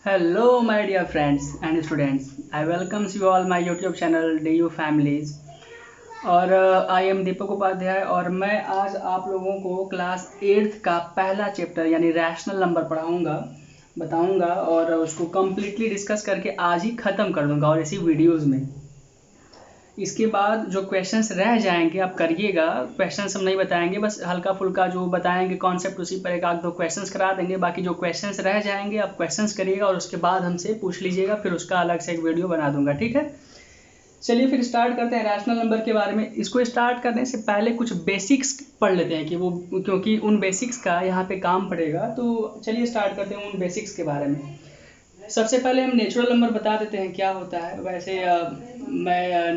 Hello, my dear friends and students. I welcomes you all my YouTube channel DU Families. और I am दीपक उपाध्याय और मैं आज आप लोगों को क्लास 8th का पहला चैप्टर यानी रैशनल नंबर पढ़ाऊंगा, बताऊंगा और उसको कम्प्लीटली डिस्कस करके आज ही ख़त्म कर दूंगा और इसी वीडियोज़ में। इसके बाद जो क्वेश्चंस रह जाएंगे आप करिएगा, क्वेश्चंस हम नहीं बताएंगे, बस हल्का फुल्का जो बताएंगे कॉन्सेप्ट उसी पर एक आध दो क्वेश्चंस करा देंगे। बाकी जो क्वेश्चंस रह जाएंगे आप क्वेश्चंस करिएगा और उसके बाद हमसे पूछ लीजिएगा, फिर उसका अलग से एक वीडियो बना दूंगा, ठीक है। चलिए फिर स्टार्ट करते हैं रैशनल नंबर के बारे में। इसको स्टार्ट करने से पहले कुछ बेसिक्स पढ़ लेते हैं क्योंकि उन बेसिक्स का यहाँ पे काम पड़ेगा। तो चलिए स्टार्ट करते हैं उन बेसिक्स के बारे में। सबसे पहले हम नेचुरल नंबर बता देते हैं क्या होता है। वैसे मैं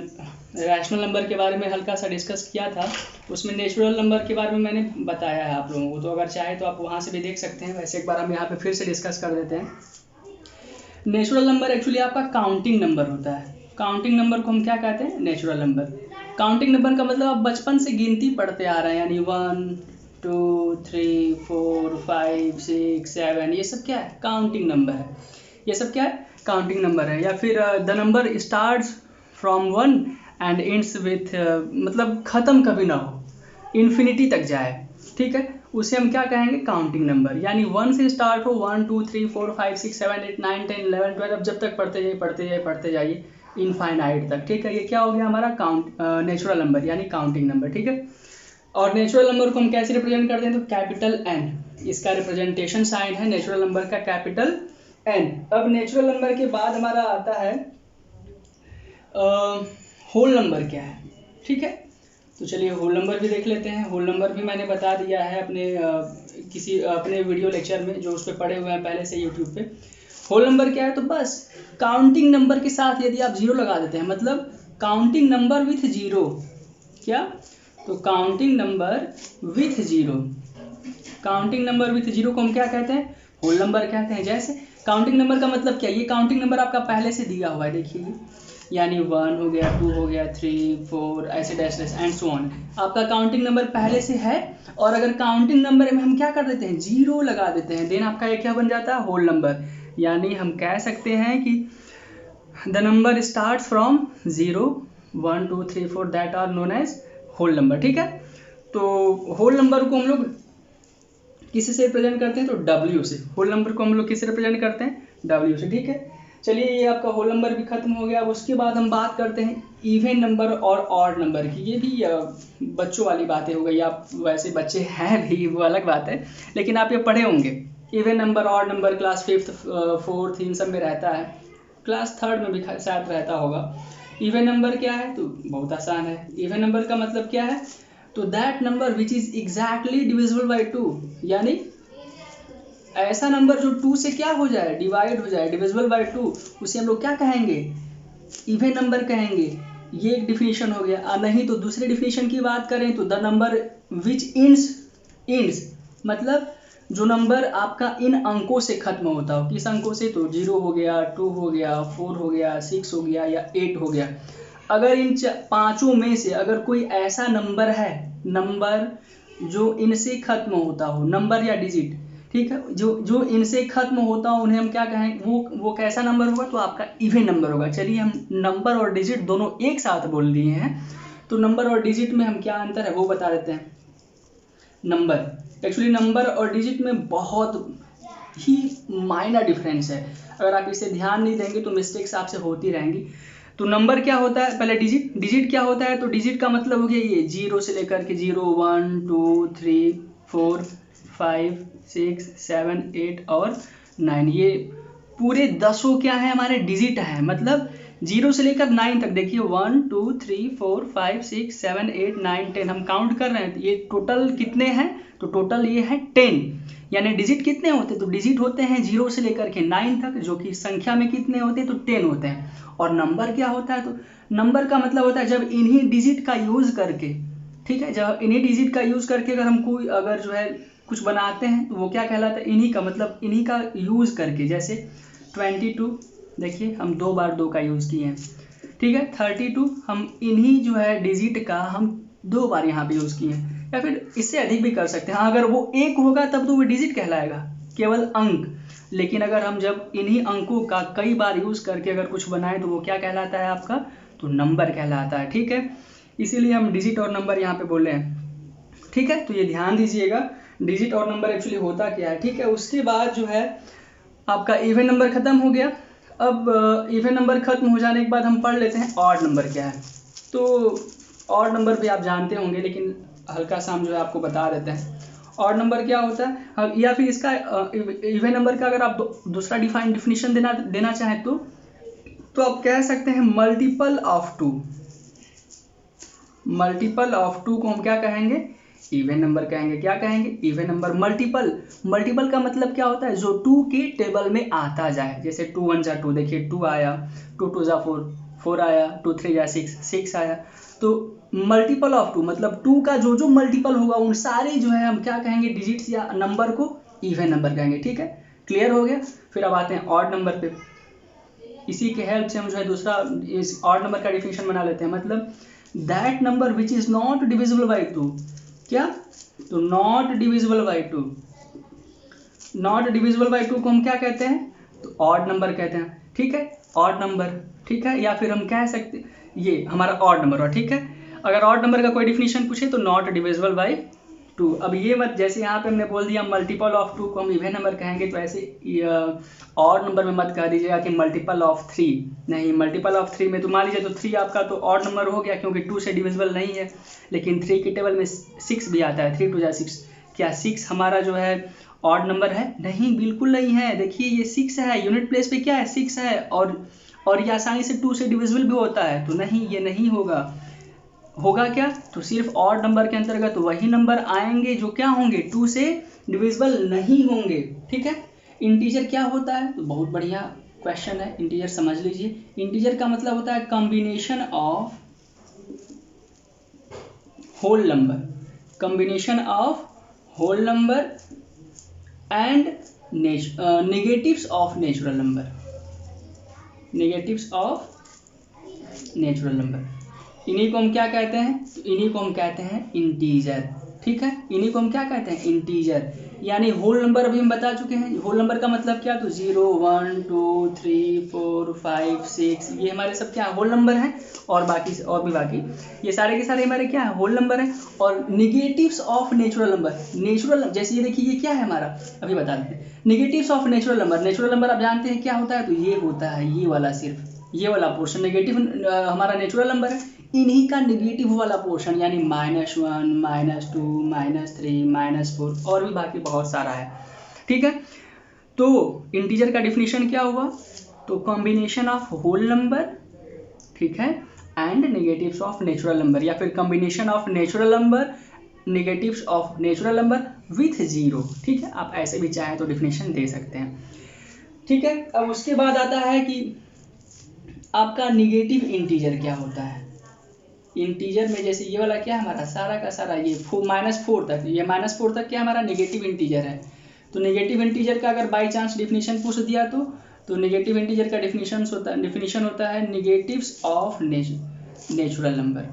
रैशनल नंबर के बारे में हल्का सा डिस्कस किया था, उसमें नेचुरल नंबर के बारे में मैंने बताया है आप लोगों को, तो अगर चाहे तो आप वहाँ से भी देख सकते हैं। वैसे एक बार हम यहाँ पे फिर से डिस्कस कर देते हैं। नेचुरल नंबर एक्चुअली आपका काउंटिंग नंबर होता है। काउंटिंग नंबर को हम क्या कहते हैं? Natural number. काउंटिंग नंबर का मतलब आप बचपन से गिनती पढ़ते आ रहे हैं, यानी 1 2 3 4 5 6 7, ये सब क्या है? काउंटिंग नंबर है। ये सब क्या है? काउंटिंग नंबर है। या फिर the number starts from 1 and ends with, मतलब ख़त्म कभी ना हो, इन्फिनिटी तक जाए, ठीक है, उसे हम क्या कहेंगे? Counting number. यानी 1 से स्टार्ट हो, 1 2 3 4 5 6 7 8 9 10 11 12, अब जब तक पढ़ते जाइए इनफाइनाइट तक, ठीक है। ये क्या हो गया हमारा नेचुरल नंबर यानी काउंटिंग नंबर, ठीक है। और नेचुरल नंबर को हम कैसे रिप्रेजेंट करते हैं? तो कैपिटल एन, इसका रिप्रेजेंटेशन साइन है नेचुरल नंबर का, कैपिटल एन। अब नेचुरल नंबर के बाद हमारा आता है होल नंबर क्या है, ठीक है। तो चलिए होल नंबर भी देख लेते हैं। होल नंबर भी मैंने बता दिया है अपने वीडियो लेक्चर में, जो उस पर पढ़े हुए हैं पहले से यूट्यूब पे। होल नंबर क्या है? तो बस काउंटिंग नंबर के साथ यदि आप जीरो लगा देते हैं, मतलब काउंटिंग नंबर विथ जीरो, क्या? तो counting number with zero, counting number with zero को हम क्या कहते हैं? होल नंबर कहते हैं। जैसे काउंटिंग नंबर का मतलब क्या? ये काउंटिंग नंबर आपका पहले से दिया हुआ है, देखिए, यानी 1 हो गया, 2 हो गया, 3 4 ऐसे dash dash and so on, आपका काउंटिंग नंबर पहले से है। और अगर काउंटिंग नंबर में हम क्या कर देते हैं? जीरो लगा देते हैं, देन आपका ये क्या बन जाता है? Whole number. यानी हम कह सकते हैं कि the number starts from 0 1 2 3 4 that are known as whole number, ठीक है। तो होल नंबर को हम लोग किसी से रिप्रेजेंट करते हैं? तो W से। होल नंबर को हम लोग किससे रिप्रेजेंट करते हैं? W से, ठीक है। चलिए ये आपका होल नंबर भी खत्म हो गया। उसके बाद हम बात करते हैं इवन नंबर और ऑड नंबर की। ये भी बच्चों वाली बातें हो गई, आप वैसे बच्चे हैं भी, वो अलग बात है, लेकिन आप ये पढ़े होंगे। Even number, odd number class 5th 4th इन सब में रहता है, क्लास 3rd में भी शायद रहता होगा। इवन नंबर क्या है? तो बहुत आसान है। इवन नंबर का मतलब क्या है? तो that number which is exactly divisible by 2, यानी ऐसा नंबर जो 2 से क्या हो जाए? डिवाइड हो जाए, डिविजिबल बाई 2, उसे हम लोग क्या कहेंगे? इवन नंबर कहेंगे। ये एक डिफिनीशन हो गया। नहीं तो दूसरे डिफिनीशन की बात करें तो द नंबर विच इंड्स मतलब जो नंबर आपका इन अंकों से खत्म होता हो। किस अंकों से? तो 0 हो गया, 2 हो गया, 4 हो गया, 6 हो गया या 8 हो गया। अगर इन पांचों में से अगर कोई ऐसा नंबर है, नंबर जो इनसे खत्म होता हो, नंबर या डिजिट, ठीक है, जो इनसे खत्म होता हो, उन्हें हम क्या कहें? वो कैसा नंबर होगा? तो आपका इवन नंबर होगा। चलिए हम नंबर और डिजिट दोनों एक साथ बोल दिए हैं, तो नंबर और डिजिट में हम क्या अंतर है वो बता देते हैं। नंबर एक्चुअली नंबर और डिजिट में बहुत ही माइनर डिफरेंस है। अगर आप इसे ध्यान नहीं देंगे तो मिस्टेक्स आपसे होती रहेंगी। तो नंबर क्या होता है? पहले डिजिट क्या होता है? तो डिजिट का मतलब हो गया ये 0 से लेकर के 0 1 2 3 4 5 6 7 8 और 9, ये पूरे 10 क्या है? हमारे डिजिट है। मतलब 0 से लेकर 9 तक, देखिए 1 2 3 4 5 6 7 8 9 10 हम काउंट कर रहे हैं, तो ये टोटल कितने हैं? तो टोटल ये है 10। यानी डिजिट कितने होते हैं? तो डिजिट होते हैं 0 से लेकर के 9 तक, जो कि संख्या में कितने होते हैं? तो 10 होते हैं। और नंबर क्या होता है? तो नंबर का मतलब होता है जब इन्हीं डिजिट का यूज करके, ठीक है, जब इन्हीं डिजिट का यूज करके अगर हम कोई अगर जो है कुछ बनाते हैं तो वो क्या कहलाता है? इन्हीं का मतलब इन्हीं का यूज करके। जैसे 22, देखिए हम 2 बार 2 का यूज किए हैं, ठीक है। 32 हम इन्हीं जो है डिजिट का हम 2 बार यहाँ पे यूज किए हैं, या फिर इससे अधिक भी कर सकते हैं। हाँ, अगर वो 1 होगा तब तो वो डिजिट कहलाएगा, केवल अंक। लेकिन अगर हम जब इन्हीं अंकों का कई बार यूज़ करके अगर कुछ बनाएं तो वो क्या कहलाता है आपका, तो नंबर कहलाता है। ठीक है, इसीलिए हम डिजिट और नंबर यहाँ पे बोले हैं। ठीक है, तो ये ध्यान दीजिएगा डिजिट और नंबर एक्चुअली होता क्या है। ठीक है, उसके बाद जो है आपका इवन नंबर खत्म हो गया। अब इवन नंबर खत्म हो जाने के बाद हम पढ़ लेते हैं ऑड नंबर क्या है। तो ऑड नंबर भी आप जानते होंगे, लेकिन हल्का सा हम जो है आपको बता देते हैं ऑड नंबर क्या होता है। या फिर इसका इवन नंबर का अगर आप दूसरा डिफिनीशन देना चाहें तो आप कह सकते हैं multiple of two. Multiple of two को हम क्या कहेंगे, इवन नंबर कहेंगे। क्या कहेंगे, इवन नंबर। मल्टीपल का मतलब क्या होता है, जो 2 के टेबल में आता जाए। जैसे 2 1 जा 2, देखिए 2 आया, 2 2 जा 4 4 आया, 2 3 जा 6 आया। तो मल्टीपल ऑफ 2 मतलब 2 का जो मल्टीपल होगा उन सारे जो है हम क्या कहेंगे, डिजिट्स या नंबर को इवन नंबर कहेंगे। ठीक है, क्लियर हो गया। फिर अब आते हैं ऑड नंबर पे। इसी के हेल्प से हम जो है दूसरा इस ऑड नंबर का डिफिनेशन बना लेते हैं। मतलब that number which is not divisible by 2। क्या, तो not divisible by 2। Not divisible by 2 को हम क्या कहते हैं, तो ऑड नंबर कहते हैं। ठीक है, ऑड नंबर। ठीक है, या फिर हम कह सकते ये हमारा ऑड नंबर हुआ। ठीक है, अगर ऑड नंबर का कोई डिफिनेशन पूछे तो नॉट डिविजिबल बाई 2। अब ये मत, जैसे यहाँ पे हमने बोल दिया मल्टीपल ऑफ 2 को हम इवन नंबर कहेंगे, तो ऐसे ऑड नंबर में मत कह दीजिएगा कि मल्टीपल ऑफ 3। नहीं, मल्टीपल ऑफ 3 में तो मान लीजिए तो 3 आपका तो ऑड नंबर हो गया, क्योंकि 2 से डिविजिबल नहीं है। लेकिन 3 के टेबल में 6 भी आता है, 3 2 जा 6। क्या 6 हमारा जो है ऑड नंबर है? नहीं, बिल्कुल नहीं है। देखिए ये 6 है, यूनिट प्लेस पे क्या है, 6 है। और ये आसानी से 2 से डिविजिबल भी होता है, तो नहीं, ये नहीं होगा। होगा क्या, तो सिर्फ ऑड नंबर के अंतर्गत वही नंबर आएंगे जो क्या होंगे, 2 से डिविजिबल नहीं होंगे। ठीक है, इंटीजर क्या होता है, तो बहुत बढ़िया क्वेश्चन है। इंटीजर समझ लीजिए, इंटीजर का मतलब होता है combination of whole number. Combination of whole number and negatives of natural number. Negatives of natural number, इन्हीं को हम क्या कहते हैं, तो इन्हीं को हम कहते हैं इंटीजर। ठीक है, इन्हीं को हम क्या कहते हैं, इंटीजर। यानी होल नंबर अभी हम बता चुके हैं। होल नंबर का मतलब क्या, तो 0 1 2 3 4 5 6 ये हमारे सब क्या है, होल नंबर हैं। और भी बाकी ये सारे के सारे हमारे क्या है, होल नंबर हैं। और negatives of natural number, natural जैसे ये देखिए ये क्या है हमारा, अभी बता देते हैं। Negatives of natural number, natural number आप जानते हैं क्या होता है, तो ये होता है ये वाला, सिर्फ ये वाला पोर्शन नेगेटिव हमारा नेचुरल नंबर है। इन्हीं का नेगेटिव वाला पोर्शन यानी -1 -2 -3 -4 और भी बाकी बहुत सारा है। ठीक है, तो इंटीजर का डिफिनीशन क्या हुआ, तो कॉम्बिनेशन ऑफ होल नंबर, ठीक है, and negatives of natural number, या फिर combination of natural number negatives of natural number with 0। ठीक है, आप ऐसे भी चाहें तो डिफिनीशन दे सकते हैं। ठीक है, अब उसके बाद आता है कि आपका निगेटिव इंटीजर क्या होता है। इंटीजर में जैसे ये वाला क्या है हमारा, सारा का सारा ये -4 तक, ये -4 तक क्या हमारा नेगेटिव इंटीजर है। तो नेगेटिव इंटीजर का अगर बाई चांस डिफिनीशन पूछ दिया तो नेगेटिव इंटीजर का डिफिनीशन होता है निगेटिव्स ऑफ नेचुरल नंबर।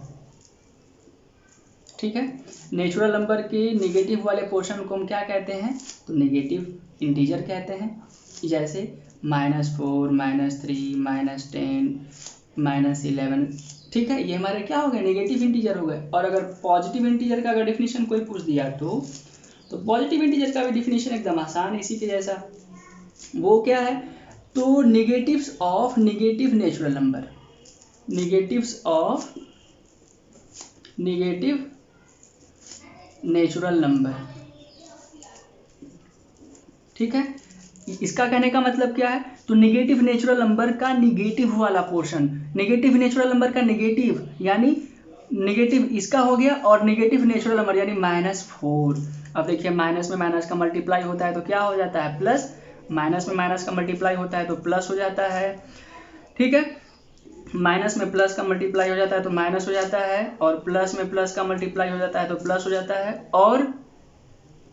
ठीक है, नेचुरल नंबर के नेगेटिव वाले पोर्शन को हम क्या कहते हैं, तो नेगेटिव इंटीजर कहते हैं। जैसे -4 -3 -10 -11। ठीक है, ये हमारे क्या हो गए, नेगेटिव इंटीजर हो गए। और अगर पॉजिटिव इंटीजर का अगर डिफिनीशन कोई पूछ दिया तो पॉजिटिव इंटीजर का भी डिफिनीशन एकदम आसान है इसी के जैसा। वो क्या है, तो negatives of negative natural number, negatives of negative natural number. ठीक है, इसका कहने का मतलब क्या है, तो नेगेटिव नेचुरल नंबर का नेगेटिव वाला पोर्शन, नेगेटिव नेचुरल नंबर का नेगेटिव यानी नेगेटिव इसका हो गया, और नेगेटिव नेचुरल नंबर यानी -4। अब देखिए माइनस में माइनस का मल्टीप्लाई होता है तो क्या हो जाता है, प्लस। माइनस में माइनस का मल्टीप्लाई होता है तो प्लस हो जाता है। ठीक है, माइनस में प्लस का मल्टीप्लाई हो जाता है तो माइनस हो जाता है, और प्लस में प्लस का मल्टीप्लाई हो जाता है तो प्लस हो जाता है, और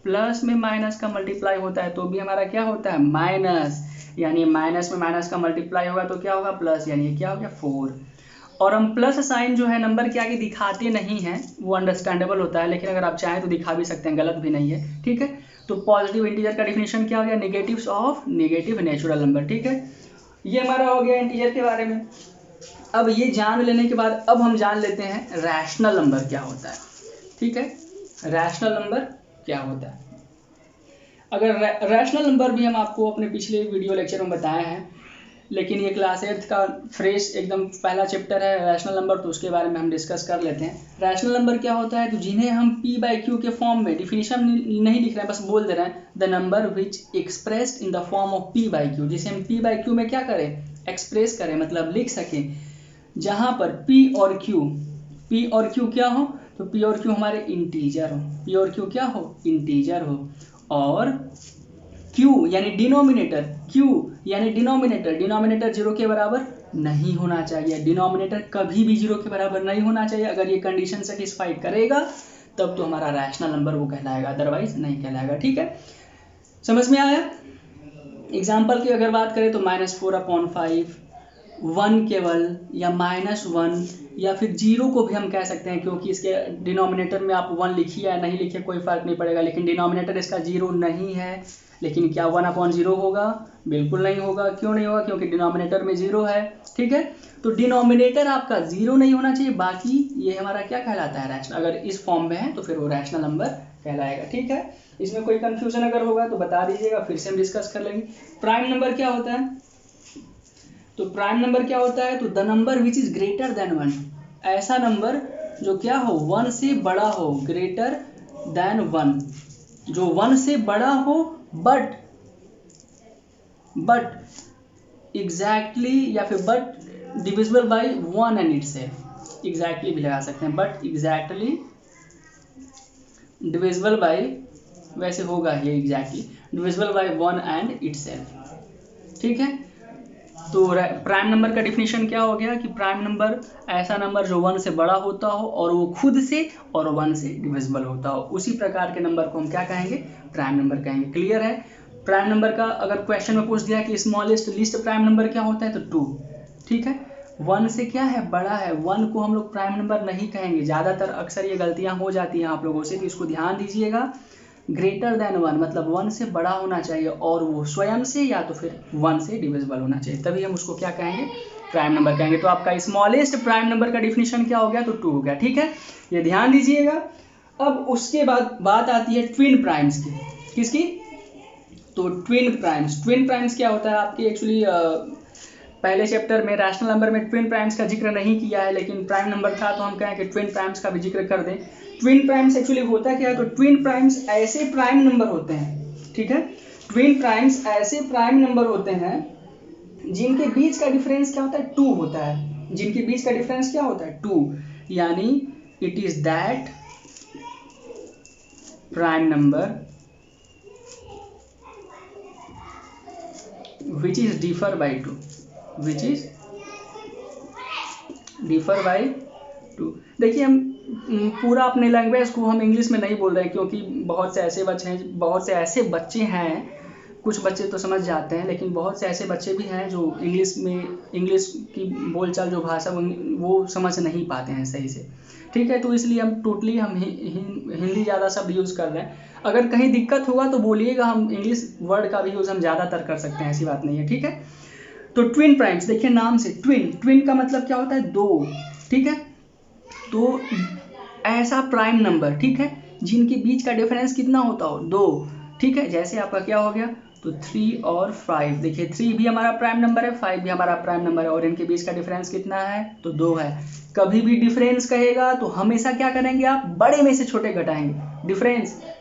प्लस में माइनस का मल्टीप्लाई होता है तो भी हमारा क्या होता है, माइनस। यानी माइनस में माइनस का मल्टीप्लाई होगा तो क्या होगा, प्लस। यानी ये क्या हो गया, 4। और हम प्लस साइन जो है नंबर के आगे दिखाते नहीं हैं, वो अंडरस्टैंडेबल होता है, लेकिन अगर आप चाहें तो दिखा भी सकते हैं, गलत भी नहीं है। ठीक है, तो पॉजिटिव इंटीजर का डिफिनेशन क्या हो गया, negatives of negative natural number. ठीक है, ये हमारा हो गया इंटीजर के बारे में। अब ये जान लेने के बाद अब हम जान लेते हैं रैशनल नंबर क्या होता है। ठीक है, रैशनल नंबर क्या होता है। अगर रैशनल नंबर भी हम आपको अपने पिछले वीडियो लेक्चर में बताए हैं, लेकिन ये क्लास 8 का फ्रेश एकदम पहला चैप्टर है रैशनल नंबर, तो उसके बारे में हम डिस्कस कर लेते हैं। रैशनल नंबर क्या होता है, तो जिन्हें हम p/q के फॉर्म में, डिफिनीशन नहीं लिख रहे हैं, बस बोल दे रहे हैं, the number which expressed in the form of p/q, जिसे हम p/q में क्या करें, एक्सप्रेस करें, मतलब लिख सकें, जहां पर p और q क्या हो, तो p और q हमारे इंटीजर हो, p और q क्या हो, इंटीजर हो, और q यानी डिनोमिनेटर, डिनोमिनेटर 0 के बराबर नहीं होना चाहिए, डिनोमिनेटर कभी भी 0 के बराबर नहीं होना चाहिए। अगर ये कंडीशन सेटिस्फाई करेगा तब तो हमारा रैशनल नंबर वो कहलाएगा, अदरवाइज नहीं कहलाएगा। ठीक है, समझ में आया। एग्जाम्पल की अगर बात करें तो -4/5, 1 केवल, या -1, या फिर 0 को भी हम कह सकते हैं, क्योंकि इसके डिनोमिनेटर में आप 1 लिखिए या नहीं लिखिए कोई फर्क नहीं पड़ेगा, लेकिन डिनोमिनेटर इसका 0 नहीं है। लेकिन क्या 1/0 होगा, बिल्कुल नहीं होगा। क्यों नहीं होगा, क्योंकि डिनोमिनेटर में 0 है। ठीक है, तो डिनोमिनेटर आपका 0 नहीं होना चाहिए, बाकी ये हमारा क्या कहलाता है, रैशनल। अगर इस फॉर्म में है तो फिर वो रैशनल नंबर कहलाएगा। ठीक है, इसमें कोई कंफ्यूजन अगर होगा तो बता दीजिएगा, फिर से हम डिस्कस कर लेंगे। प्राइम नंबर क्या होता है, तो प्राइम नंबर क्या होता है, तो the number which is greater than 1, ऐसा नंबर जो क्या हो, 1 से बड़ा हो, ग्रेटर देन 1, जो 1 से बड़ा हो, बट एग्जैक्टली, या फिर but divisible by 1 and itself, exactly भी लगा सकते हैं, बट एग्जैक्टली डिविजिबल बाय, वैसे होगा ये exactly divisible by 1 and itself. ठीक है, तो प्राइम नंबर का डिफिनीशन क्या हो गया कि प्राइम नंबर ऐसा नंबर जो 1 से बड़ा होता हो और वो खुद से और 1 से डिविजिबल होता हो, उसी प्रकार के नंबर को हम क्या कहेंगे, प्राइम नंबर कहेंगे। क्लियर है। प्राइम नंबर का अगर क्वेश्चन में पूछ दिया कि स्मॉलेस्ट लीस्ट प्राइम नंबर क्या होता है, तो 2। ठीक है, 1 से क्या है, बड़ा है, 1 को हम लोग प्राइम नंबर नहीं कहेंगे। ज़्यादातर अक्सर ये गलतियाँ हो जाती हैं आप लोगों से, तो इसको ध्यान दीजिएगा। ग्रेटर देन 1 मतलब 1 से बड़ा होना चाहिए, और वो स्वयं से या तो फिर 1 से डिविजिबल होना चाहिए, तभी हम उसको क्या कहेंगे, प्राइम नंबर कहेंगे। तो आपका स्मॉलेस्ट प्राइम नंबर का डिफिनीशन क्या हो गया, तो 2 हो गया। ठीक है, ये ध्यान दीजिएगा। अब उसके बाद बात आती है ट्विन प्राइम्स की। किसकी, तो ट्विन प्राइम्स क्या होता है आपके, एक्चुअली पहले चैप्टर में रैशनल नंबर में ट्विन प्राइम्स का जिक्र नहीं किया है, लेकिन प्राइम नंबर था तो हम कहें कि ट्विन प्राइम्स का भी जिक्र कर दें। ट्विन प्राइम्स एक्चुअली होता क्या है, तो ट्विन प्राइम्स ऐसे प्राइम नंबर होते हैं। ठीक है, ट्विन प्राइम्स ऐसे प्राइम नंबर होते हैं जिनके बीच का डिफरेंस क्या होता है, 2 होता है, जिनके बीच का डिफरेंस क्या होता है, 2, यानी it is that prime number which is differ by 2, which is differ by 2। देखिए, हम पूरा अपने लैंग्वेज को हम इंग्लिश में नहीं बोल रहे हैं, क्योंकि बहुत से ऐसे बच्चे हैं, कुछ बच्चे तो समझ जाते हैं, लेकिन बहुत से ऐसे बच्चे भी हैं जो इंग्लिश की बोलचाल, जो भाषा वो समझ नहीं पाते हैं सही से। ठीक है, तो इसलिए हम टोटली हिंदी ज़्यादा शब्द यूज़ कर रहे हैं। अगर कहीं दिक्कत होगा तो बोलिएगा, हम इंग्लिश वर्ड का भी यूज़ हम ज़्यादातर कर सकते हैं, ऐसी बात नहीं है। ठीक है, तो ट्विन प्राइम्स, देखिए नाम से ट्विन का मतलब क्या होता है, 2। ठीक है, तो ऐसा प्राइम नंबर, ठीक है, जिनके बीच का डिफरेंस कितना होता हो, 2। ठीक है, जैसे आपका क्या हो गया, तो 3 और 5, देखिए 3 भी हमारा प्राइम नंबर है, 5 भी हमारा प्राइम नंबर है, और इनके बीच का डिफरेंस कितना है, तो 2 है। कभी भी डिफरेंस कहेगा तो हमेशा क्या करेंगे आप, बड़े में से छोटे घटाएंगे।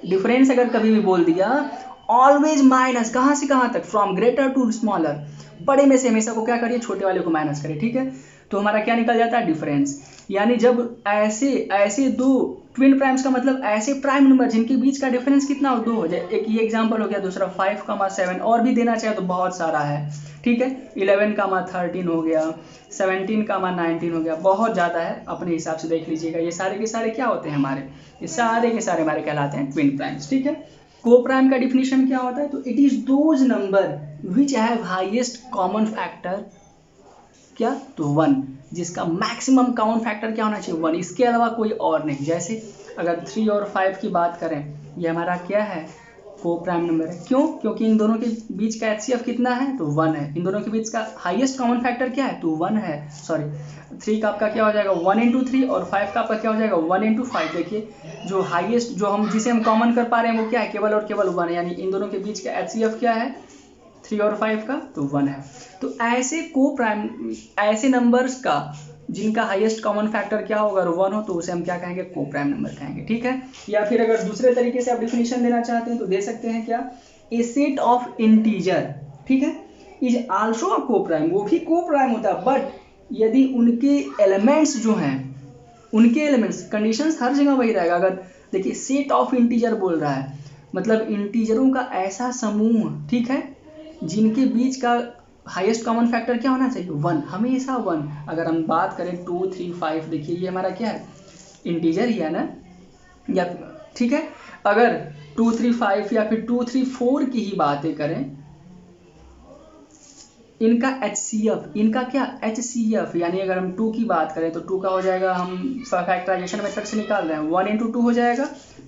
डिफरेंस अगर कभी भी बोल दिया, ऑलवेज माइनस, कहाँ से कहाँ तक, फ्रॉम ग्रेटर टू स्मॉलर, बड़े में से हमेशा को क्या करिए, छोटे वाले को माइनस करिए। ठीक है, तो हमारा क्या निकल जाता है, डिफरेंस। यानी जब ऐसे 2 ट्विन प्राइम्स का मतलब ऐसे प्राइम नंबर जिनके बीच का डिफरेंस कितना हो, 2 हो जाए। एक ये एग्जांपल हो गया, दूसरा 5, 7, और भी देना चाहे तो बहुत सारा है। ठीक है, 11, 13 हो गया, 17, 19 हो गया, बहुत ज़्यादा है, अपने हिसाब से देख लीजिएगा। ये सारे के सारे क्या होते हैं हमारे, ये सारे के सारे हमारे कहलाते हैं ट्विन प्राइम्स। ठीक है, को प्राइम का डिफिनीशन क्या होता है, तो it is those number which have highest common factor, क्या, तो 1, जिसका मैक्सिमम कॉमन फैक्टर क्या होना चाहिए, 1, इसके अलावा कोई और नहीं। जैसे अगर 3 और 5 की बात करें, ये हमारा क्या है, को प्राइम नंबर है। क्यों? क्योंकि इन दोनों के बीच का HCF कितना है? तो 1 है। इन दोनों के बीच का हाईएस्ट कॉमन फैक्टर क्या है? तो 1 है। सॉरी 3 का आपका क्या हो जाएगा? 1 इंटू 3 और 5 का आपका क्या हो जाएगा? 1 इंटू 5। देखिए जो हाईएस्ट जो हम जिसे हम कॉमन कर पा रहे हैं वो क्या है? केवल और केवल 1 है, यानी इन दोनों के बीच का HCF क्या है? 3 और 5 का, तो 1 है। तो ऐसे नंबर्स का जिनका हाईएस्ट कॉमन फैक्टर क्या होगा? अगर 1 हो तो उसे हम क्या कहेंगे? को प्राइम नंबर कहेंगे। ठीक है। या फिर अगर दूसरे तरीके से आप डिफिनेशन देना चाहते हैं तो दे सकते हैं क्या? ए सेट ऑफ इंटीजर, ठीक है, इज आल्सो अ को प्राइम। वो भी को प्राइम होता है, बट यदि उनके एलिमेंट्स जो हैं, उनके एलिमेंट्स, कंडीशंस हर जगह वही रहेगा। अगर देखिए सेट ऑफ इंटीजर बोल रहा है, मतलब इंटीजरों का ऐसा समूह, ठीक है, जिनके बीच का हाईएस्ट कॉमन फैक्टर क्या होना चाहिए? 1, हमेशा 1। अगर हम बात करें 2, 3, 5, देखिए ये हमारा क्या है? इंटीजर ही है ना, या ठीक है। अगर 2, 3, 5 या फिर 2, 3, 4 की ही बातें करें, इनका HCF, इनका क्या? HCF, यानी अगर हम 2 की बात करें तो 2 का हो जाएगा, हम फैक्टराइजेशन मेथड से निकाल रहे हैं, 1 इंटू 2 हो जाएगा।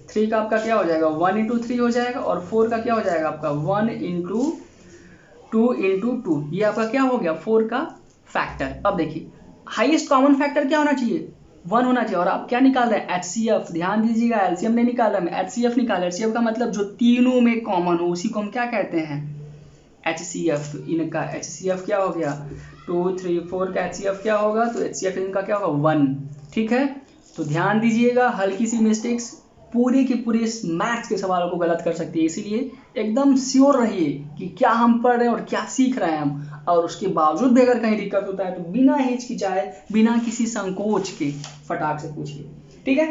3 का आपका क्या हो जाएगा? 1 इंटू 3 हो जाएगा। और 4 का क्या हो जाएगा आपका? 1 इंटू 2 इंटू 2। ये आपका क्या हो गया? 4 का फैक्टर। अब देखिए हाईएस्ट कॉमन फैक्टर क्या होना चाहिए? 1 होना चाहिए। और आप क्या निकाल रहे हैं? HCF। ध्यान दीजिएगा, एलसीएम नहीं निकाल रहा है, HCF निकाल। HCF का मतलब जो तीनों में कॉमन हो उसी को हम क्या कहते हैं? HCF। तो इनका HCF क्या हो गया? 2, 3, 4 का HCF क्या होगा? तो HCF इनका क्या होगा? 1। ठीक है। तो ध्यान दीजिएगा, हल्की सी मिस्टेक्स पूरे के पूरे इस मैथ्स के सवालों को गलत कर सकती है, इसीलिए एकदम श्योर रहिए कि क्या हम पढ़ रहे हैं और क्या सीख रहे हैं हम। और उसके बावजूद भी अगर कहीं दिक्कत होता है तो बिना हिचकिचाए, बिना किसी संकोच के फटाक से पूछिए। ठीक है।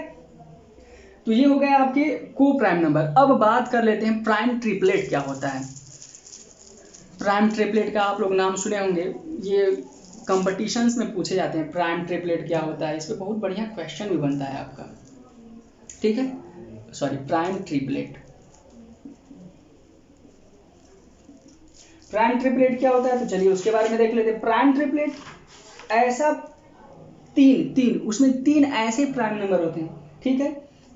तो ये हो गया आपके को प्राइम नंबर। अब बात कर लेते हैं प्राइम ट्रिपलेट क्या होता है। प्राइम ट्रिपलेट का आप लोग नाम सुने होंगे, ये कंपटीशंस में पूछे जाते हैं। प्राइम ट्रिपलेट क्या होता है, इस पर बहुत बढ़िया क्वेश्चन भी बनता है आपका। ठीक है, sorry, prime triplet. Prime triplet क्या होता है तो चलिए उसके बारे में देख लेते हैं। प्राइम ट्रिपलेट ऐसा उसमें 3 ऐसे प्राइम नंबर होते हैं, ठीक है,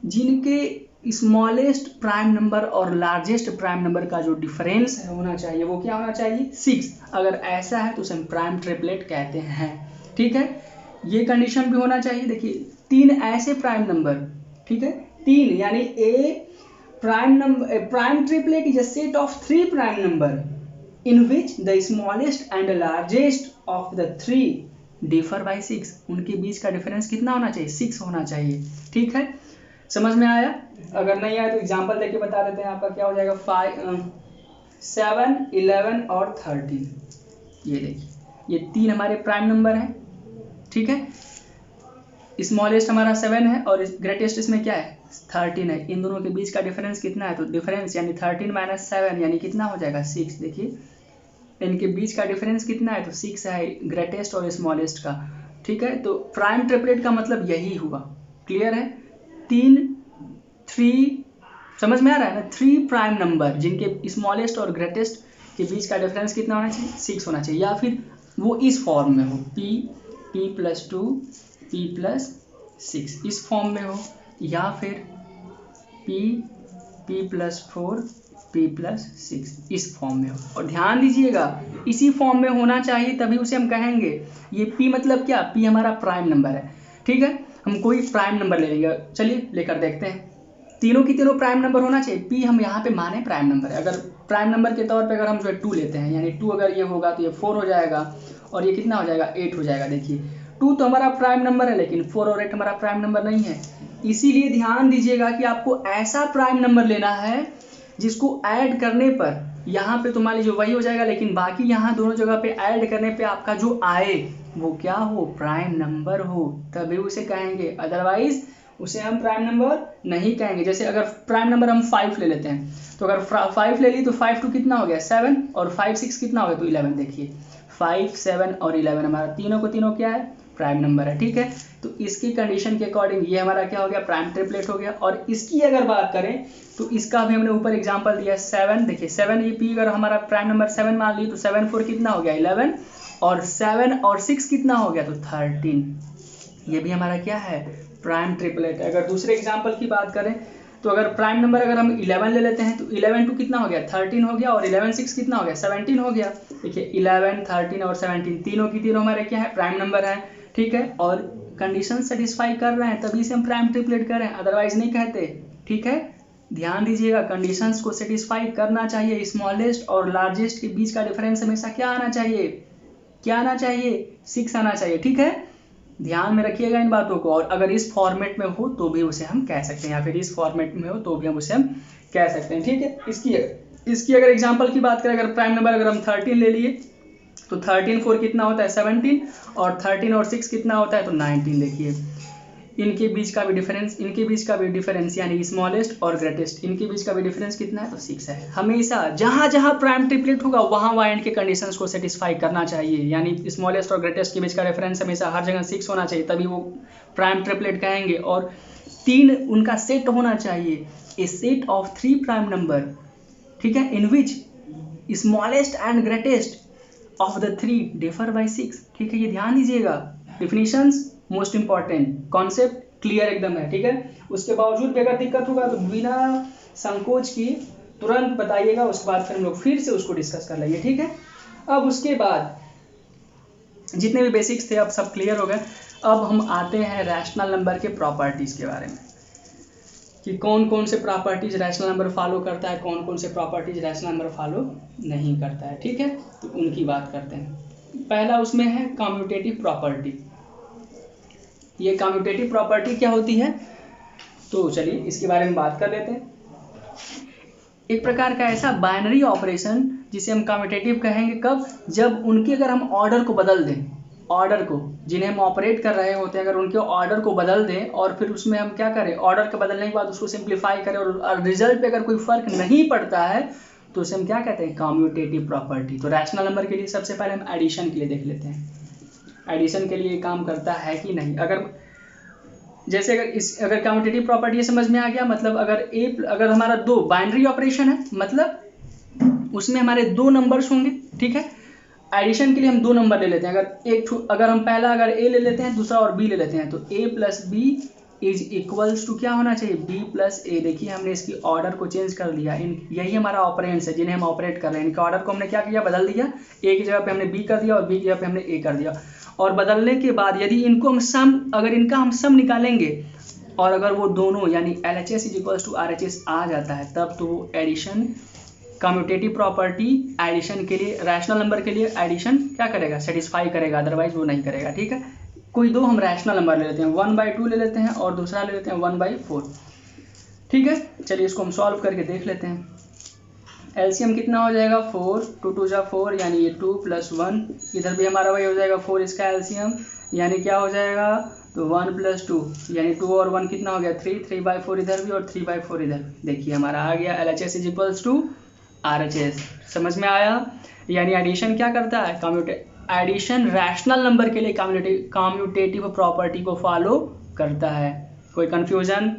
जिनके स्मॉलेस्ट प्राइम नंबर और लार्जेस्ट प्राइम नंबर का जो डिफरेंस होना चाहिए वो क्या होना चाहिए? 6। अगर ऐसा है तो उसे हम प्राइम ट्रिपलेट कहते हैं। ठीक है, ये कंडीशन भी होना चाहिए। देखिए 3 ऐसे प्राइम नंबर, ठीक है, 3 यानी a prime triplet is a set of 3 prime number in which the smallest and largest of the 3 differ by 6। उनके बीच का डिफरेंस कितना होना चाहिए? 6 होना चाहिए। ठीक है, समझ में आया? अगर नहीं आया तो एग्जांपल देके बता देते हैं। आपका क्या हो जाएगा? 7, 11 और 13। ये देखिए ये 3 हमारे प्राइम नंबर हैं। ठीक है, स्मॉलेस्ट हमारा 7 है और ग्रेटेस्ट इसमें क्या है? 13 है। इन दोनों के बीच का डिफरेंस कितना है? तो डिफरेंस यानी 13 माइनस 7 यानी कितना हो जाएगा? 6। देखिए इनके बीच का डिफरेंस कितना है? तो 6 है, ग्रेटेस्ट और स्मॉलेस्ट का। ठीक है, तो प्राइम ट्रिपलेट का मतलब यही हुआ। क्लियर है? 3 समझ में आ रहा है ना? 3 प्राइम नंबर जिनके स्मॉलेस्ट और ग्रेटेस्ट के बीच का डिफरेंस कितना होना चाहिए? 6 होना चाहिए। या फिर वो इस फॉर्म में हो, p+2 p+6 इस फॉर्म में हो, या फिर p+4 p+6 इस फॉर्म में हो। और ध्यान दीजिएगा इसी फॉर्म में होना चाहिए, तभी उसे हम कहेंगे। ये p मतलब क्या? p हमारा प्राइम नंबर है। ठीक है, हम कोई प्राइम नंबर ले लेंगे। चलिए लेकर देखते हैं। तीनों की तीनों प्राइम नंबर होना चाहिए। p हम यहाँ पे माने प्राइम नंबर है। अगर प्राइम नंबर के तौर पे अगर हम जो है 2 लेते हैं, यानी 2 अगर ये होगा तो ये 4 हो जाएगा और ये कितना हो जाएगा? 8 हो जाएगा। देखिए 2 तो हमारा प्राइम नंबर है, लेकिन 4 और 8 हमारा प्राइम नंबर नहीं है। इसीलिए ध्यान दीजिएगा कि आपको ऐसा प्राइम नंबर लेना है जिसको ऐड करने पर यहाँ पे तो मान लीजिए वही हो जाएगा, लेकिन बाकी यहाँ दोनों जगह पे ऐड करने पे आपका जो आए वो क्या हो? प्राइम नंबर हो, तभी उसे कहेंगे। अदरवाइज उसे हम प्राइम नंबर नहीं कहेंगे। जैसे अगर प्राइम नंबर हम 5 ले लेते हैं, तो अगर 5 ले ली तो 5 2 कितना हो गया? 7 और 5 6 कितना हो गया? तो 11। देखिए 5 7 और 11 हमारा तीनों को तीनों क्या है? प्राइम नंबर है। ठीक है, तो इसकी कंडीशन के अकॉर्डिंग ये हमारा क्या हो गया? प्राइम ट्रिपलेट हो गया। और इसकी अगर बात करें तो इसका भी हमने ऊपर एग्जांपल दिया 7। देखिए 7 ये p अगर हमारा प्राइम नंबर 7 मान ली तो 7 4 कितना हो गया? 11 और 7 और 6 कितना हो गया? तो 13। ये भी हमारा क्या है? प्राइम ट्रिपलेट है। अगर दूसरे एग्जांपल की बात करें तो अगर प्राइम नंबर अगर हम 11 ले लेते हैं तो 11 2 कितना हो गया 13 हो गया, और 11 6 कितना हो गया 17 हो गया। देखिए 11 13 और 17 तीनों की तीनों हमारे क्या है प्राइम नंबर है, ठीक है, और कंडीशन सेटिस्फाई कर रहे हैं तभी से हम प्राइम ट्रिपलेट कर रहे हैं, अदरवाइज नहीं कहते, ठीक है। ध्यान दीजिएगा कंडीशंस को सेटिस्फाई करना चाहिए, स्मॉलेस्ट और लार्जेस्ट के बीच का डिफरेंस हमेशा क्या आना चाहिए, क्या आना चाहिए 6 आना चाहिए, ठीक है। ध्यान में रखिएगा इन बातों को, और अगर इस फॉर्मेट में हो तो भी उसे हम कह सकते हैं, या फिर इस फॉर्मेट में हो तो भी हम उसे कह सकते हैं, ठीक है। इसकी अगर एग्जांपल की बात करें, अगर प्राइम नंबर अगर हम 13 ले लिए तो 13 4 कितना होता है 17, और 13 और 6 कितना होता है तो 19। देखिए इनके बीच का भी डिफरेंस यानी स्मॉलेस्ट और ग्रेटेस्ट, इनके बीच का भी डिफरेंस कितना है तो 6 है। हमेशा जहां जहां प्राइम ट्रिपलेट होगा वहां वहां इनके कंडीशंस को सेटिस्फाई करना चाहिए, यानी स्मॉलेस्ट और ग्रेटेस्ट के बीच का डिफरेंस हमेशा हर जगह 6 होना चाहिए, तभी वो प्राइम ट्रिपलेट कहेंगे। और 3 उनका सेट होना चाहिए, a set of 3 prime number, ठीक है, in which smallest and greatest of the 3 differ by 6, ठीक है। ये ध्यान दीजिएगा, definitions most important, concept clear एकदम है, ठीक है। उसके बावजूद भी अगर दिक्कत होगा तो बिना संकोच की तुरंत बताइएगा, उसके बाद फिर हम लोग फिर से उसको डिस्कस कर लेंगे, ठीक है। अब उसके बाद जितने भी बेसिक्स थे अब सब क्लियर हो गए। अब हम आते हैं रैशनल नंबर के प्रॉपर्टीज के बारे में, कि कौन कौन से प्रॉपर्टीज रैशनल नंबर फॉलो करता है, कौन कौन से प्रॉपर्टीज रैशनल नंबर फॉलो नहीं करता है, ठीक है। तो उनकी बात करते हैं। पहला उसमें है कम्यूटेटिव प्रॉपर्टी। ये कम्यूटेटिव प्रॉपर्टी क्या होती है, तो चलिए इसके बारे में बात कर लेते हैं। एक प्रकार का ऐसा बाइनरी ऑपरेशन जिसे हम कम्यूटेटिव कहेंगे, कब, जब उनके अगर हम ऑर्डर को बदल दें, ऑर्डर को जिन्हें हम ऑपरेट कर रहे होते हैं अगर उनके ऑर्डर को बदल दें और फिर उसमें हम क्या करें, ऑर्डर के बदलने के बाद उसको सिंप्लीफाई करें और रिजल्ट पे अगर कोई फर्क नहीं पड़ता है तो उसे हम क्या कहते हैं, कम्यूटेटिव प्रॉपर्टी। तो रैशनल नंबर के लिए सबसे पहले हम एडिशन के लिए देख लेते हैं, एडिशन के लिए काम करता है कि नहीं। अगर जैसे अगर कम्यूटेटिव प्रॉपर्टी समझ में आ गया, मतलब अगर हमारा 2 बाइनरी ऑपरेशन है, मतलब उसमें हमारे 2 नंबर्स होंगे, ठीक है। एडिशन के लिए हम 2 नंबर ले लेते हैं, अगर हम पहला अगर ए ले लेते हैं, दूसरा और बी ले लेते हैं, तो A plus B is equals to क्या होना चाहिए, बी प्लस ए। देखिए हमने इसकी ऑर्डर को चेंज कर दिया, यही हमारा ऑपरेंड्स है जिन्हें हम ऑपरेट कर रहे हैं, इनके ऑर्डर को हमने क्या किया, बदल दिया, ए की जगह पे हमने बी कर दिया और बी की जगह पे हमने ए कर दिया। और बदलने के बाद यदि इनको हम अगर इनका हम सम निकालेंगे और अगर वो दोनों यानी LHS is equals to RHS आ जाता है, तब तो वो एडिशन, कम्यूटेटिव प्रॉपर्टी एडिशन के लिए, रैशनल नंबर के लिए एडिशन क्या करेगा, सेटिस्फाई करेगा, अदरवाइज वो नहीं करेगा, ठीक है। कोई 2 हम रैशनल नंबर ले लेते हैं, 1/2 ले लेते हैं और दूसरा ले लेते हैं 1/4, ठीक है। चलिए इसको हम सॉल्व करके देख लेते हैं। एलसीएम कितना हो जाएगा 4, 2 2 जा 4 यानी ये 2 + 1, इधर भी हमारा वही हो जाएगा 4 इसका एलसीएम यानी क्या हो जाएगा, तो 1 + 2 यानी 2 और 1 कितना हो गया 3, 3/4 इधर भी और 3/4 इधर भी। देखिए हमारा आ गया LHS is equals to RHS। समझ में आया, यानी एडिशन क्या करता है, एडिशन रैशनल नंबर के लिए कम्यूटेटिव प्रॉपर्टी को फॉलो करता है। कोई कंफ्यूजन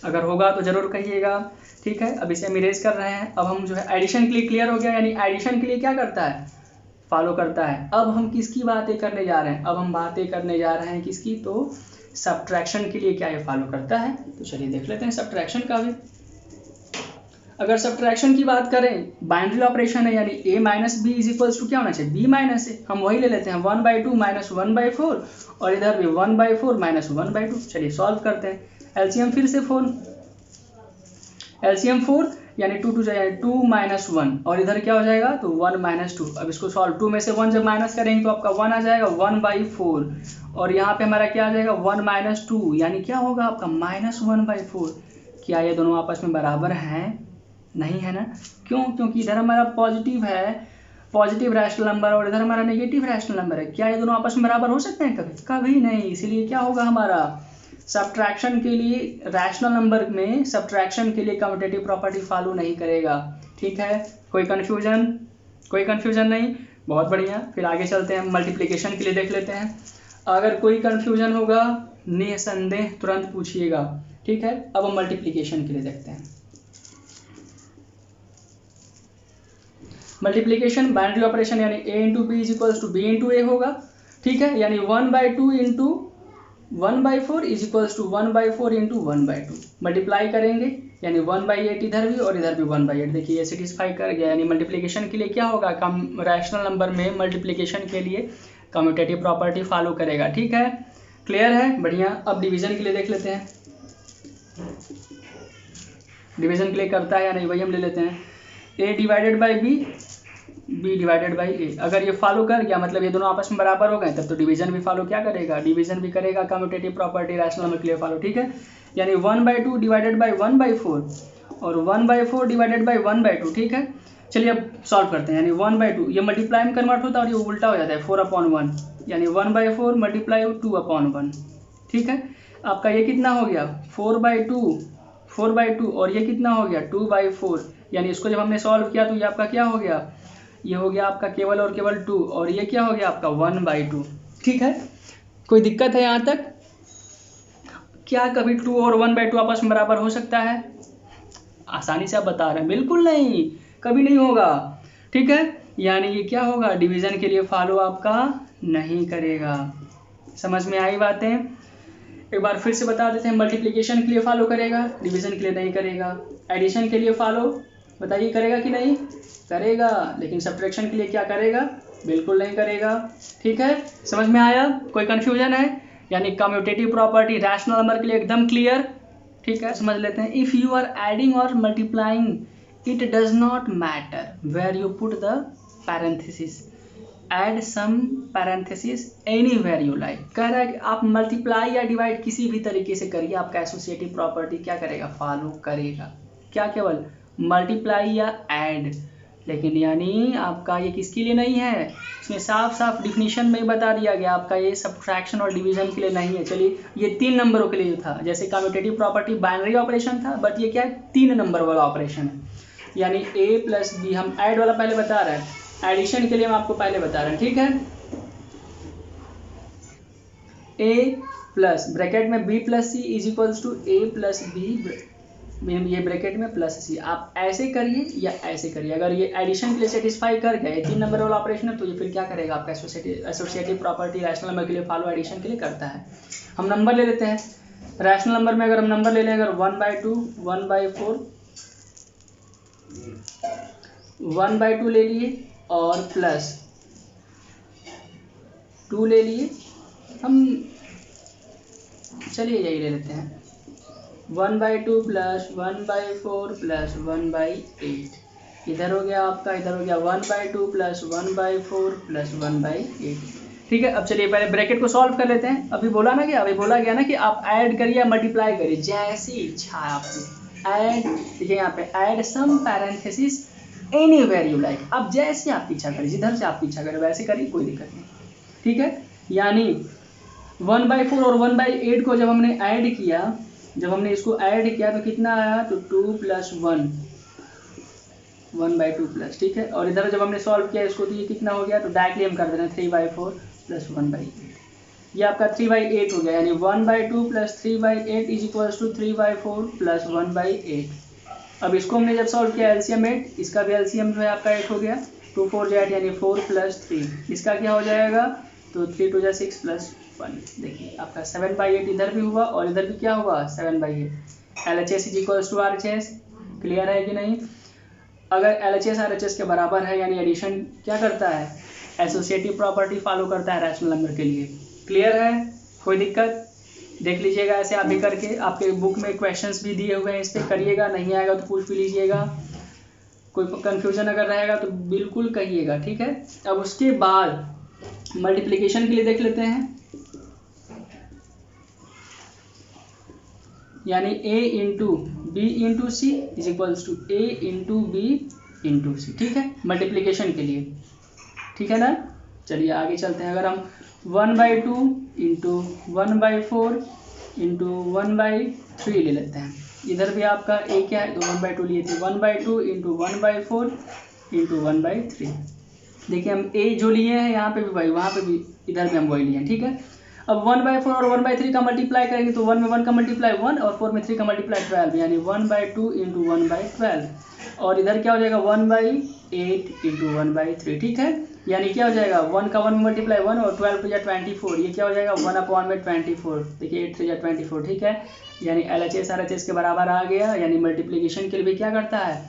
अगर होगा तो जरूर कहिएगा, ठीक है। अब इसे हम इरेज कर रहे हैं। अब हम जो है एडिशन के लिए क्लियर हो गया, यानी एडिशन के लिए क्या करता है, फॉलो करता है। अब हम किसकी बातें करने जा रहे हैं, अब हम बातें करने जा रहे हैं किसकी, तो सब्ट्रैक्शन के लिए क्या ये फॉलो करता है। तो चलिए देख लेते हैं सब्ट्रैक्शन का भी। अगर सब्ट्रैक्शन की बात करें, बाइनरी ऑपरेशन है यानी a - b is equals to क्या होना चाहिए, b - a। हम वही ले लेते हैं 1/2 - 1/4 और इधर भी 1/4 - 1/2। चलिए सॉल्व करते हैं। एलसीएम फिर से 4, एलसीएम 4 यानी 2 2 जाए 2 - 1 और इधर क्या हो जाएगा, तो 1 - 2। अब इसको सॉल्व, 2 में से 1 जब माइनस करेंगे तो आपका 1 आ जाएगा 1/4 और यहाँ पे हमारा क्या आ जाएगा 1 - 2 यानी क्या होगा आपका -1/4। क्या ये दोनों आपस में बराबर हैं, नहीं है ना, क्यों, क्योंकि इधर हमारा पॉजिटिव है, पॉजिटिव रैशनल नंबर और इधर हमारा नेगेटिव रैशनल नंबर है। क्या ये दोनों आपस में बराबर हो सकते हैं, कभी कभी नहीं। इसीलिए क्या होगा हमारा सब्ट्रैक्शन के लिए, रैशनल नंबर में सब्ट्रैक्शन के लिए कम्यूटेटिव प्रॉपर्टी फॉलो नहीं करेगा, ठीक है। कोई कन्फ्यूजन नहीं, बहुत बढ़िया। फिर आगे चलते हैं, मल्टीप्लिकेशन के लिए देख लेते हैं। अगर कोई कन्फ्यूजन होगा निसंदेह तुरंत पूछिएगा, ठीक है। अब हम मल्टीप्लिकेशन के लिए देखते हैं। मल्टीप्लिकेशन बाइनरी ऑपरेशन यानी a × b = b × a होगा, ठीक है। यानी 1/2 × 1/4 is equals to 1/4 into 1/2 multiply करेंगे यानी 1/8 इधर भी और इधर भी 1/8। देखिए ये सेटिस्फाई कर गया, यानी मल्टीप्लिकेशन के लिए क्या होगा, कम रैशनल नंबर में मल्टीप्लिकेशन के लिए कम्यूटेटिव प्रॉपर्टी फॉलो करेगा। ठीक है, क्लियर है, बढ़िया। अब डिवीजन के लिए देख लेते हैं, डिवीजन के लिए करता है या नहीं वही हम ले लेते हैं। a divided by B, b divided by A. अगर ये फॉलो कर गया मतलब ये दोनों आपस में बराबर हो गए, तब तो डिवीजन भी फॉलो क्या करेगा, डिवीजन भी करेगा कम्यूटेटिव प्रॉपर्टी रैशनल नंबर के लिए फॉलो। ठीक है, यानी 1/2 डिवाइडेड बाई 1/4 और 1/4 डिवाइडेड बाई 1/2। ठीक है, चलिए अब सॉल्व करते हैं। यानी 1/2 ये मल्टीप्लाई में कन्वर्ट होता है और ये उल्टा हो जाता है 4/1, यानी 1/4 मल्टीप्लाई 2/1। ठीक है, आपका ये कितना हो गया 4/2 और ये कितना हो गया 2/4, यानी इसको जब हमने सॉल्व किया तो ये आपका क्या हो गया, ये हो गया आपका केवल और केवल 2 और ये क्या हो गया आपका 1/2। ठीक है, कोई दिक्कत है यहाँ तक? क्या कभी 2 और 1/2 आपस में बराबर हो सकता है? आसानी से आप बता रहे हैं, बिल्कुल नहीं, कभी नहीं होगा। ठीक है, यानी ये क्या होगा, डिवीजन के लिए फॉलो आपका नहीं करेगा। समझ में आई बातें? एक बार फिर से बता देते हैं, मल्टीप्लिकेशन के लिए फॉलो करेगा, डिवीजन के लिए नहीं करेगा। एडिशन के लिए फॉलो, बताइए करेगा कि नहीं? करेगा, लेकिन सब्ट्रैक्शन के लिए क्या करेगा, बिल्कुल नहीं करेगा। ठीक है, समझ में आया? कोई कंफ्यूजन है? यानी कम्यूटेटिव प्रॉपर्टी रैशनल नंबर के लिए एकदम क्लियर। ठीक है, समझ लेते हैं। इफ यू आर एडिंग और multiplying it does not matter where you put the parenthesis, add some parenthesis anywhere you like. कह रहा है कि आप मल्टीप्लाई या डिवाइड किसी भी तरीके से करिए, आपका एसोसिएटिव प्रॉपर्टी क्या करेगा, फॉलो करेगा। क्या केवल मल्टीप्लाई या ऐड, लेकिन यानी आपका ये किसके लिए नहीं है, इसमें साफ साफ डिफिनीशन में ही बता दिया गया आपका ये सब्ट्रैक्शन और डिवीजन के लिए नहीं है। चलिए ये 3 नंबरों के लिए था, जैसे कम्यूटेटिव प्रॉपर्टी बाइनरी ऑपरेशन था, बट ये क्या है 3 नंबर वाला ऑपरेशन है। यानी a प्लस बी, हम ऐड वाला पहले बता रहे हैं, एडिशन के लिए हम आपको पहले बता रहे हैं। ठीक है, a प्लस ब्रैकेट में b plus c is equals to a plus b, ये ब्रैकेट में प्लस सी। आप ऐसे करिए या ऐसे करिए, अगर ये एडिशन के लिए सेटिस्फाई कर गए, 3 नंबर वाला ऑपरेशन है, तो ये फिर क्या करेगा, आपका एसोसिएटिव प्रॉपर्टी रैशनल नंबर के लिए फॉलो एडिशन के लिए करता है। हम नंबर ले लेते हैं, रैशनल नंबर में अगर हम नंबर ले लें, अगर 1/2 1/4 1/2 ले लिए और प्लस 2 ले लिए, हम चलिए यही ले लेते हैं 1/2 प्लस 1/4 प्लस 1/8। इधर हो गया आपका, इधर हो गया 1/2 प्लस 1/4 प्लस 1/8। ठीक है, अब चलिए पहले ब्रैकेट को सॉल्व कर लेते हैं। अभी बोला ना कि अभी बोला गया ना कि आप ऐड करिए या मल्टीप्लाई करिए, जैसी इच्छा है आपकी। ऐड, देखिए यहाँ पे add some parenthesis anywhere you like, आप जैसे आपकी इच्छा करिए, जिधर से आपकी इच्छा करे वैसे करिए, कोई दिक्कत नहीं। ठीक है, यानी 1/4 और 1/8 को जब हमने ऐड किया, जब हमने इसको ऐड किया तो कितना आया, तो 2 + 1 1/2 प्लस। ठीक है, और इधर जब हमने सॉल्व किया इसको तो ये कितना हो गया, तो डायरेक्टली हम कर दे रहे हैं 3/4 प्लस 1/8। ये आपका 3/8 हो गया, यानी 1/2 plus 3/8 is equals to 3/4 plus 1/8। अब इसको हमने जब सॉल्व किया एलसीएम 8, इसका भी एलसीएम जो है आपका 8 हो गया, 2 4 8 यानी 4 + 3, इसका क्या हो जाएगा, तो 3 2 6 + 1। देखिए आपका 7/8 इधर भी हुआ और इधर भी क्या हुआ 7/8। LHS is equals to RHS, clear है कि नहीं? अगर LHS RHS के बराबर है यानी एडिशन क्या करता है, एसोसिएटिव प्रॉपर्टी फॉलो करता है रैशनल नंबर के लिए। क्लियर है, कोई दिक्कत? देख लीजिएगा ऐसे आप भी करके, आपके बुक में क्वेश्चंस भी दिए हुए हैं, इस पर करिएगा, नहीं आएगा तो पूछ भी लीजिएगा, कोई कंफ्यूजन अगर रहेगा तो बिल्कुल कहिएगा। ठीक है, अब उसके बाद मल्टीप्लिकेशन के लिए देख लेते हैं, यानी a into B into C is equals to a into B into C. ठीक है, मल्टीप्लिकेशन के लिए, ठीक है ना? चलिए आगे चलते हैं। अगर हम 1/2 इंटू 1/4 इंटू 1/3 ले लेते हैं, इधर भी आपका a क्या है, तो 1/2 लिए थे, 1/2 इंटू 1/4 इंटू 1/3। देखिए हम a जो लिए हैं यहाँ पे भी वही, वहाँ पे भी, इधर भी हम वही लिए हैं। ठीक है, अब 1/4 और 1/3 का मल्टीप्लाई करेंगे तो 1 में 1 का मल्टीप्लाई 1 और 4 में 3 का मल्टीप्लाई 12, यानी 1/2 इंटू 1/12, और इधर क्या हो जाएगा 1/8 इंटू 1/3। ठीक है, यानी क्या हो जाएगा 1 का 1 में मल्टीप्लाई 1 और 12 टू या 24, ये क्या हो जाएगा 1/24। देखिए 8 3 या 24, ठीक है। यानी LHS RHS के बराबर आ गया। यानी मल्टीप्लिकेशन के लिए भी क्या करता है,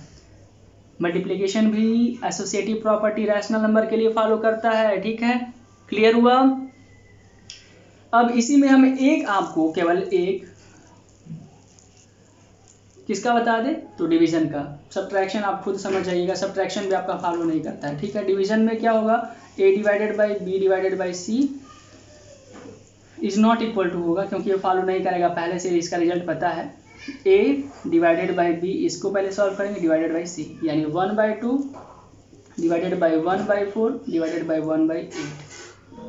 मल्टीप्लिकेशन भी एसोसिएटिव प्रॉपर्टी रैशनल नंबर के लिए फॉलो करता है, ठीक है। क्लियर हुआ। अब इसी में हम एक आपको केवल एक किसका बता दे, तो डिवीजन का। सब्ट्रैक्शन आप खुद समझ जाइएगा, सब्ट्रैक्शन भी आपका फॉलो नहीं करता है, ठीक है। डिवीजन में क्या होगा, a divided by b divided by c is not equal to होगा, क्योंकि ये फॉलो नहीं करेगा, पहले से इसका रिजल्ट पता है। a डिवाइडेड बाई b, इसको पहले सॉल्व करेंगे, डिवाइडेड बाई c, यानी 1/2 divided by 1/4 divided by 1/8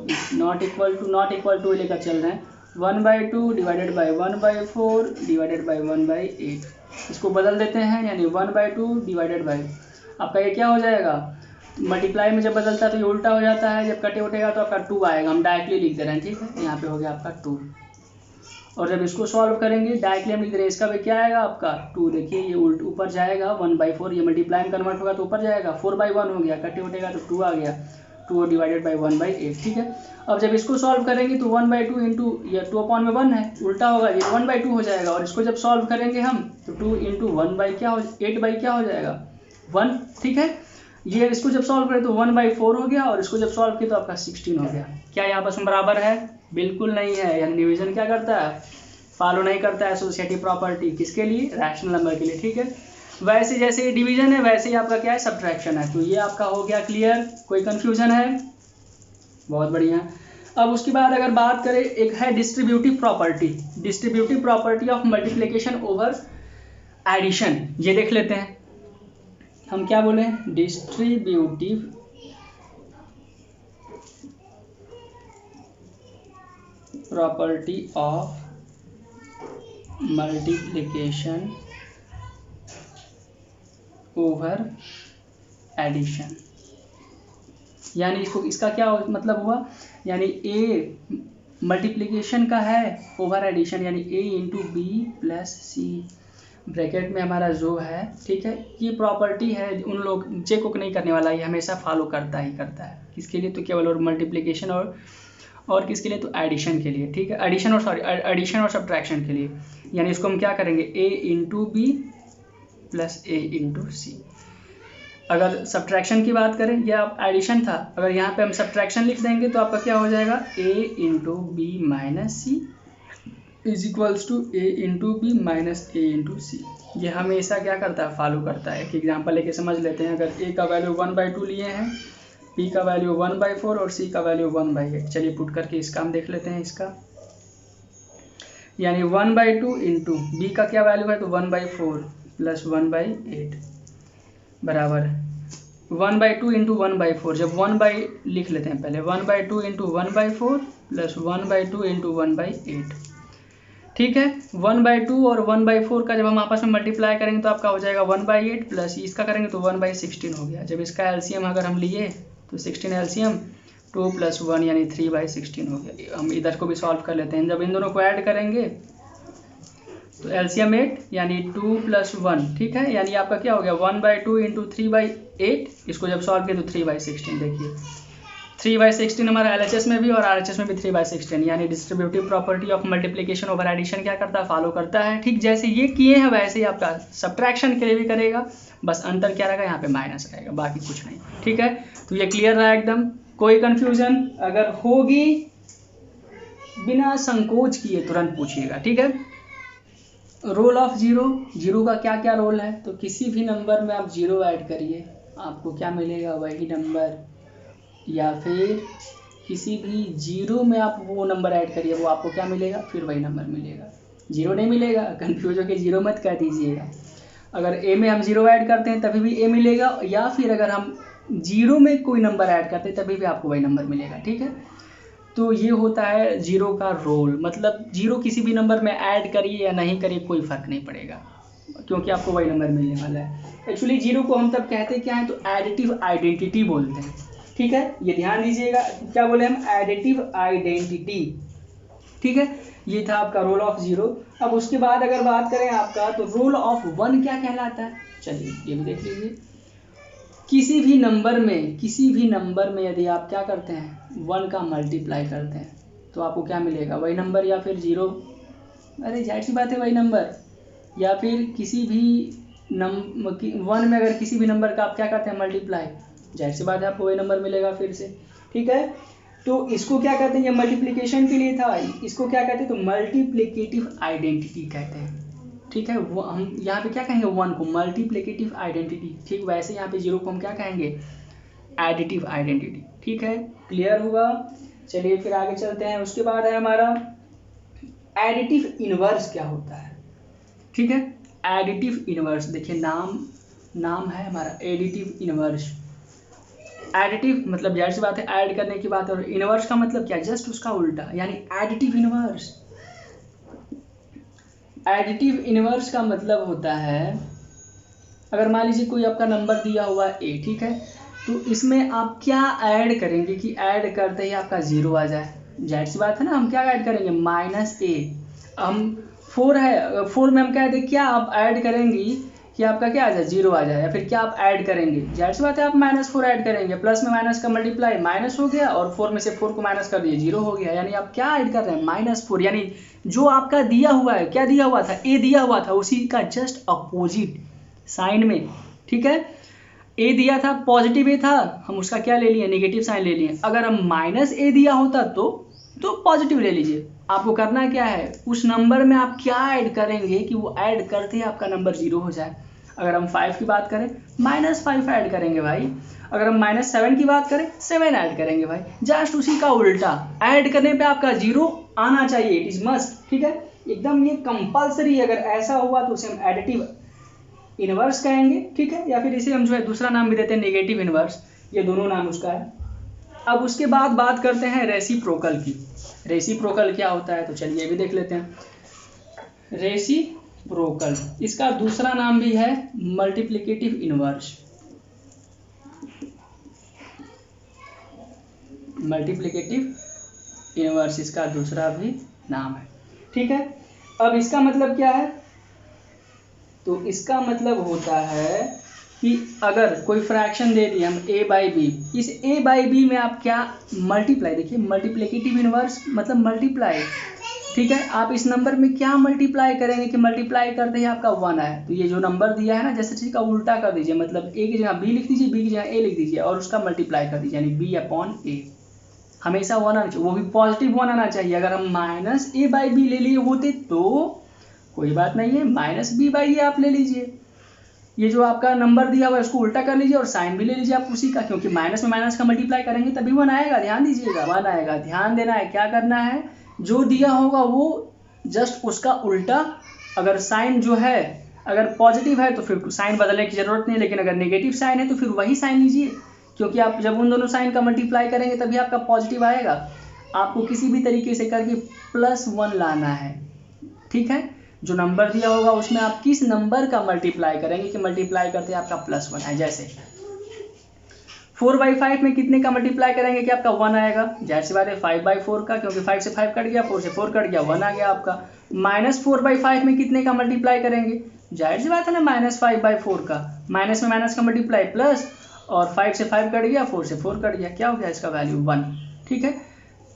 is not equal to लेकर चल रहे हैं। 1/2 डिवाइडेड बाई 1/4 डिवाइडेड बाई 1/8, इसको बदल देते हैं, यानी 1/2 डिवाइडेड बाई, आपका ये क्या हो जाएगा, मल्टीप्लाई में जब बदलता है तो ये उल्टा हो जाता है, जब कटे उठेगा तो आपका 2 आएगा। हम डायरेक्टली लिख दे रहे हैं, ठीक है। यहाँ पे हो गया आपका 2, और जब इसको सॉल्व करेंगे डायरेक्टली हम लिख दे रहे हैं, इसका भी क्या आएगा आपका 2। देखिए ये उल्ट ऊपर जाएगा, 1/4, ये मल्टीप्लाई में कन्वर्ट होगा तो ऊपर जाएगा, 4/1 हो गया, कटे उठेगा तो 2 आ गया, 2 डिवाइडेड बाई 1/8, ठीक है। अब जब इसको सॉल्व करेंगे तो 1/2 इंटू ये 2/1 है, उल्टा होगा, ये 1/2 हो जाएगा। और इसको जब सॉल्व करेंगे हम तो 2 इंटू 1/8 क्या हो जाएगा 1, ठीक है। ये इसको जब सॉल्व करें तो 1/4 हो गया, और इसको जब सॉल्व किया तो आपका 16 हो गया। क्या ये आपस में बराबर है, बिल्कुल नहीं है। यानी डिवीजन क्या करता है, फॉलो नहीं करता है एसोसिएटिव प्रॉपर्टी, किसके लिए, रैशनल नंबर के लिए, ठीक है। वैसे जैसे ये डिवीजन है वैसे ही आपका क्या है, सब्ट्रैक्शन है। तो ये आपका हो गया क्लियर, कोई कंफ्यूजन है, बहुत बढ़िया। अब उसके बाद अगर बात करें, एक है distributive property of multiplication over addition, ये देख लेते हैं। हम क्या बोले, distributive property of multiplication over addition, यानी इसका क्या मतलब हुआ, यानी a मल्टीप्लिकेशन का है ओवर एडिशन, यानी a into B plus c, bracket में हमारा जो है, ठीक है। ये प्रॉपर्टी है, उन लोग चेक को नहीं करने वाला, ये हमेशा फॉलो करता है। किसके लिए, तो केवल और मल्टीप्लिकेशन और किसके लिए, तो एडिशन के लिए, ठीक है। एडिशन और सब्ट्रैक्शन के लिए। यानी इसको हम क्या करेंगे, a into B plus a into C. अगर सब्ट्रैक्शन की बात करें, ये आप एडिशन था, अगर यहाँ पे हम सब्ट्रैक्शन लिख देंगे तो आपका क्या हो जाएगा, a into B minus C is equals to a into B minus a into C. ये हमेशा क्या करता है, फॉलो करता है। एक एग्जांपल लेके समझ लेते हैं। अगर a का वैल्यू 1/2 लिए हैं, b का वैल्यू 1/4 और c का वैल्यू 1/8, चलिए पुट करके इसका हम देख लेते हैं। इसका यानी 1/2 इंटू b का क्या वैल्यू है, तो 1/4 प्लस 1/8 बराबर 1/2 इंटू 1/4, जब 1 लिख लेते हैं पहले, 1/2 इंटू 1/4 प्लस 1/2 इंटू 1/8, ठीक है। 1/2 और 1/4 का जब हम आपस में मल्टीप्लाई करेंगे तो आपका हो जाएगा 1/8 प्लस इसका करेंगे तो 1/16 हो गया। जब इसका एलसीएम अगर हम लिए तो 16 एलसीएम 2 + 1 यानी 3/16 हो गया। हम इधर को भी सॉल्व कर लेते हैं। जब इन दोनों को ऐड करेंगे तो एलसीएम 8 यानी 2 + 1, ठीक है। यानी आपका क्या हो गया 1/2 इंटू 3/8, इसको जब सॉल्व किया तो 3/16। देखिए 3/16 हमारा एलएचएस में भी और आरएचएस में भी 3/16, यानी distributive property of multiplication over addition क्या करता है, फॉलो करता है। ठीक जैसे ये किए हैं वैसे ही आपका सब्ट्रैक्शन के लिए भी करेगा, बस अंतर क्या रहेगा, यहाँ पे माइनस रहेगा, बाकी कुछ नहीं। ठीक है, तो ये क्लियर रहा एकदम, कोई कंफ्यूजन अगर होगी बिना संकोच किए तुरंत पूछिएगा। ठीक है, रोल ऑफ जीरो, जीरो का क्या क्या रोल है, तो किसी भी नंबर में आप जीरो ऐड करिए आपको क्या मिलेगा, वही नंबर, या फिर किसी भी जीरो में आप वो नंबर ऐड करिए वो आपको क्या मिलेगा, फिर वही नंबर मिलेगा, जीरो नहीं मिलेगा। कंफ्यूज होकर जीरो मत कह दीजिएगा। अगर ए में हम जीरो ऐड करते हैं तभी भी ए मिलेगा, या फिर अगर हम जीरो में कोई नंबर ऐड करते हैं तभी भी आपको वही नंबर मिलेगा। ठीक है, तो ये होता है जीरो का रोल, मतलब जीरो किसी भी नंबर में ऐड करिए या नहीं करिए कोई फर्क नहीं पड़ेगा, क्योंकि आपको वही नंबर मिलने वाला है। एक्चुअली जीरो को हम तब कहते क्या है, तो एडिटिव आइडेंटिटी बोलते हैं। ठीक है, ये ध्यान दीजिएगा, क्या बोले हम, एडिटिव आइडेंटिटी। ठीक है, ये था आपका रोल ऑफ जीरो। अब उसके बाद अगर बात करें आपका, तो रोल ऑफ वन क्या कहलाता है, चलिए ये भी देख लीजिए। किसी भी नंबर में यदि आप क्या करते हैं 1 का मल्टीप्लाई करते हैं तो आपको क्या मिलेगा, वही नंबर या फिर 0, अरे जाहिर सी बात है वही नंबर, या फिर किसी भी 1 में अगर किसी भी नंबर का आप क्या करते हैं मल्टीप्लाई, जाहिर सी बात है आपको वही नंबर मिलेगा फिर से। ठीक है, तो इसको क्या कहते हैं, ये मल्टीप्लिकेशन के लिए था, इसको क्या कहते हैं, तो मल्टीप्लिकेटिव आइडेंटिटी कहते हैं। ठीक है, वो हम यहाँ पे क्या कहेंगे 1 को मल्टीप्लिकेटिव आइडेंटिटी, ठीक वैसे यहाँ पे 0 को हम क्या कहेंगे एडिटिव आइडेंटिटी। ठीक है, क्लियर हुआ। चलिए फिर आगे चलते हैं। उसके बाद है हमारा एडिटिव इनवर्स क्या होता है। ठीक है, एडिटिव इनवर्स, देखिए नाम है हमारा एडिटिव इनवर्स। एडिटिव मतलब जाहिर सी बात है ऐड करने की बात है, और इनवर्स का मतलब क्या, जस्ट उसका उल्टा, यानी एडिटिव इनवर्स। एडिटिव इनवर्स का मतलब होता है, अगर मान लीजिए कोई आपका नंबर दिया हुआ है a, ठीक है, तो इसमें आप क्या ऐड करेंगे कि ऐड करते ही आपका 0 आ जाए। जाहिर सी बात है ना, हम क्या ऐड करेंगे -a, हम 4 है, 4 में हम क्या दें, क्या आप ऐड करेंगे कि आपका क्या आ जाए 0 आ जाए, या फिर क्या आप ऐड करेंगे, जाहिर सी बात है आप -4 ऐड करेंगे, प्लस में माइनस का मल्टीप्लाई माइनस हो गया, और 4 में से 4 को माइनस कर दिए 0 हो गया, यानी आप क्या ऐड कर रहे हैं -4, यानी जो आपका दिया हुआ है, क्या दिया हुआ था a दिया हुआ था, उसी का जस्ट अपोजिट साइन में। ठीक है, a दिया था पॉजिटिव a था, हम उसका क्या ले लिए नेगेटिव साइन ले लिए। अगर हम -a दिया होता तो पॉजिटिव ले लीजिए। आपको करना क्या है, उस नंबर में आप क्या ऐड करेंगे कि वो ऐड करते ही आपका नंबर 0 हो जाए। अगर हम 5 की बात करें -5 ऐड करेंगे भाई, अगर हम -7 की बात करें 7 ऐड करेंगे भाई, जस्ट उसी का उल्टा, ऐड करने पे आपका 0 आना चाहिए, इट इज मस्ट। ठीक है, एकदम ये कंपल्सरी, अगर ऐसा हुआ तो उसे हम एडिटिव इनवर्स कहेंगे। ठीक है, या फिर इसे हम जो है दूसरा नाम भी देते हैं नेगेटिव इनवर्स, ये दोनों नाम उसका है। अब उसके बाद बात करते हैं रेसिप्रोकल की। रेसिप्रोकल क्या होता है, तो चलिए ये भी देख लेते हैं। रेसिप्रोकल, इसका दूसरा नाम भी है मल्टीप्लिकेटिव इनवर्स। मल्टीप्लिकेटिव इनवर्स इसका दूसरा भी नाम है। ठीक है, अब इसका मतलब क्या है, तो इसका मतलब होता है कि अगर कोई फ्रैक्शन दे दिया हम a/b, इस a/b में आप क्या मल्टीप्लाई, देखिए मल्टीप्लिकेटिव इनवर्स मतलब मल्टीप्लाई। ठीक है, आप इस नंबर में क्या मल्टीप्लाई करेंगे कि मल्टीप्लाई करते ही आपका 1 आए, तो ये जो नंबर दिया है ना, जैसे चीज का उल्टा कर दीजिए, मतलब a की जगह b लिख दीजिए, b की जगह a लिख दीजिए, और उसका मल्टीप्लाई कर दीजिए, यानी b/a। हमेशा 1 आना चाहिए, वो भी पॉजिटिव 1 आना चाहिए। अगर हम -a/b ले लिए होते तो कोई बात नहीं है, -b/a आप ले लीजिए, ये जो आपका नंबर दिया हुआ है उसको उल्टा कर लीजिए और साइन भी ले लीजिए आप उसी का, क्योंकि माइनस में माइनस का मल्टीप्लाई करेंगे तभी 1 आएगा। ध्यान दीजिएगा, 1 आएगा, ध्यान देना है, क्या करना है, जो दिया होगा वो जस्ट उसका उल्टा। अगर साइन जो है अगर पॉजिटिव है तो फिर साइन बदलने की जरूरत नहीं, लेकिन अगर नेगेटिव साइन है तो फिर वही साइन लीजिए, क्योंकि आप जब उन दोनों साइन का मल्टीप्लाई करेंगे तभी आपका पॉजिटिव आएगा। आपको किसी भी तरीके से करके +1 लाना है। ठीक है, जो नंबर दिया होगा उसमें आप किस नंबर का मल्टीप्लाई करेंगे कि मल्टीप्लाई करते आपका +1 आए। जैसे 4/5 में कितने का मल्टीप्लाई करेंगे कि आपका 1 आएगा, जाहिर सी बात है 5/4 का, क्योंकि 5 से 5 कट गया, 4 से 4 कट गया, 1 आ गया आपका। -4/5 में कितने का मल्टीप्लाई करेंगे, जाहिर सी बात है ना -5/4 का, माइनस में माइनस का मल्टीप्लाई प्लस, और 5 से 5 कट गया, 4 से 4 कट गया, क्या हो गया इसका वैल्यू 1। ठीक है,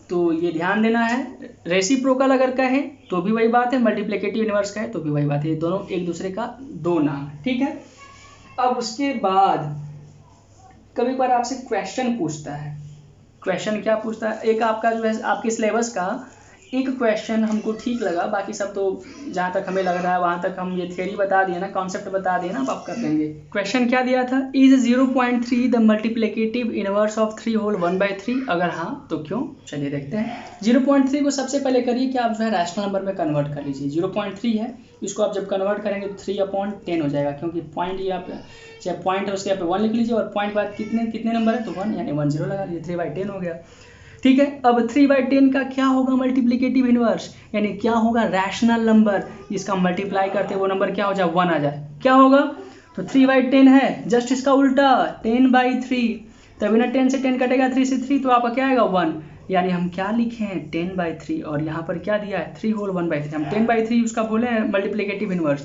तो ये ध्यान देना है। रेसिप्रोकल अगर कहें तो भी वही बात है, मल्टीप्लिकेटिव इनवर्स कहें तो भी वही बात है, ये दोनों एक दूसरे का दो नाम है। ठीक है, अब उसके बाद कभी बार आपसे क्वेश्चन पूछता है। क्वेश्चन क्या पूछता है, एक आपका जो है आपके सिलेबस का एक क्वेश्चन हमको ठीक लगा, बाकी सब तो जहाँ तक हमें लग रहा है वहाँ तक हम ये थियरी बता दिए ना, कॉन्सेप्ट बता दिए ना, अब आप कर लेंगे। क्वेश्चन क्या दिया था, is 0.3 the multiplicative inverse of 3 whole 1/3, अगर हाँ तो क्यों। चलिए देखते हैं। 0.3 को सबसे पहले करिए कि आप जो है रैशनल नंबर में कन्वर्ट कर लीजिए। 0.3 है, इसको आप जब कन्वर्ट करेंगे तो 3/10 हो जाएगा, क्योंकि पॉइंट ये आप चाहे पॉइंट है उसके यहाँ पे 1 लिख लीजिए, और पॉइंट बाद कितने नंबर है तो 1, यानी 10 लगा लीजिए, 3/10 हो गया। ठीक है, अब 3/10 का क्या होगा मल्टीप्लिकेटिव इनवर्स, यानी क्या होगा रैशनल नंबर, इसका मल्टीप्लाई करते वो नंबर क्या हो जाए 1 आ जाए, क्या होगा, तो 3/10 है, जस्ट इसका उल्टा 10/3, तभी ना 10 से 10 कटेगा, 3 से 3, तो आपका क्या आएगा 1, यानी हम क्या लिखे हैं 10/3, और यहाँ पर क्या दिया है 3 होल 1/3, हम 10/3 उसका बोले हैं मल्टीप्लिकेटिव इनवर्स।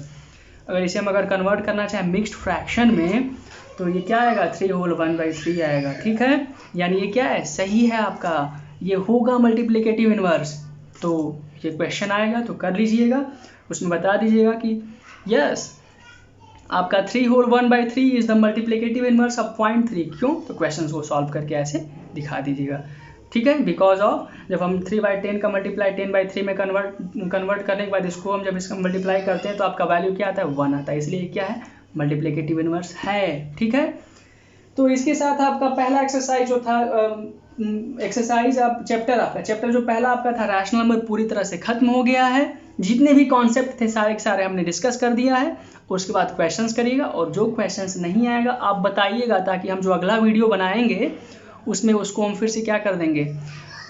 अगर इसे हम कन्वर्ट करना चाहें मिक्स्ड फ्रैक्शन में तो ये क्या आएगा 3 होल 1/3 आएगा। ठीक है, यानी ये क्या है, सही है आपका, ये होगा मल्टीप्लिकेटिव इनवर्स। तो ये क्वेश्चन आएगा तो कर लीजिएगा, उसमें बता दीजिएगा कि यस आपका 3 whole 1/3 is the multiplicative inverse of 0.3। क्यों, तो क्वेश्चन को सॉल्व करके ऐसे दिखा दीजिएगा। ठीक है, बिकॉज ऑफ जब हम 3/10 का मल्टीप्लाई 10/3 में कन्वर्ट करने के बाद इसको हम जब इसका मल्टीप्लाई करते हैं तो आपका वैल्यू क्या आता है, 1 आता है, इसलिए क्या है, मल्टीप्लिकेटिव इनवर्स है। ठीक है, तो इसके साथ आपका पहला एक्सरसाइज जो था एक्सरसाइज आप चैप्टर जो पहला आपका था रैशनल नंबर पूरी तरह से खत्म हो गया है। जितने भी कॉन्सेप्ट थे सारे के सारे हमने डिस्कस कर दिया है। उसके बाद क्वेश्चंस करिएगा और जो क्वेश्चंस नहीं आएगा आप बताइएगा, ताकि हम जो अगला वीडियो बनाएंगे उसमें उसको हम फिर से क्या कर देंगे,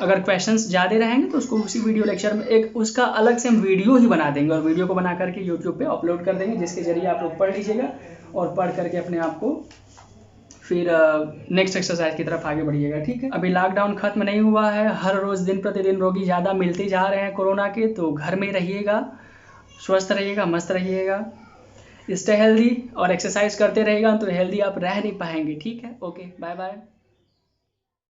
अगर क्वेश्चंस ज़्यादा रहेंगे तो उसको उसी वीडियो लेक्चर में एक उसका अलग से हम वीडियो ही बना देंगे और वीडियो को बना करके यूट्यूब पे अपलोड कर देंगे, जिसके जरिए आप लोग पढ़ लीजिएगा और पढ़ करके अपने आप को फिर नेक्स्ट एक्सरसाइज की तरफ आगे बढ़िएगा। ठीक है, अभी लॉकडाउन खत्म नहीं हुआ है, हर रोज़ दिन प्रतिदिन रोगी ज़्यादा मिलते जा रहे हैं कोरोना के, तो घर में रहिएगा, स्वस्थ रहिएगा, मस्त रहिएगा, स्टे हेल्दी और एक्सरसाइज करते रहिएगा, तो हेल्दी आप रह नहीं पाएंगे। ठीक है, ओके, बाय बाय।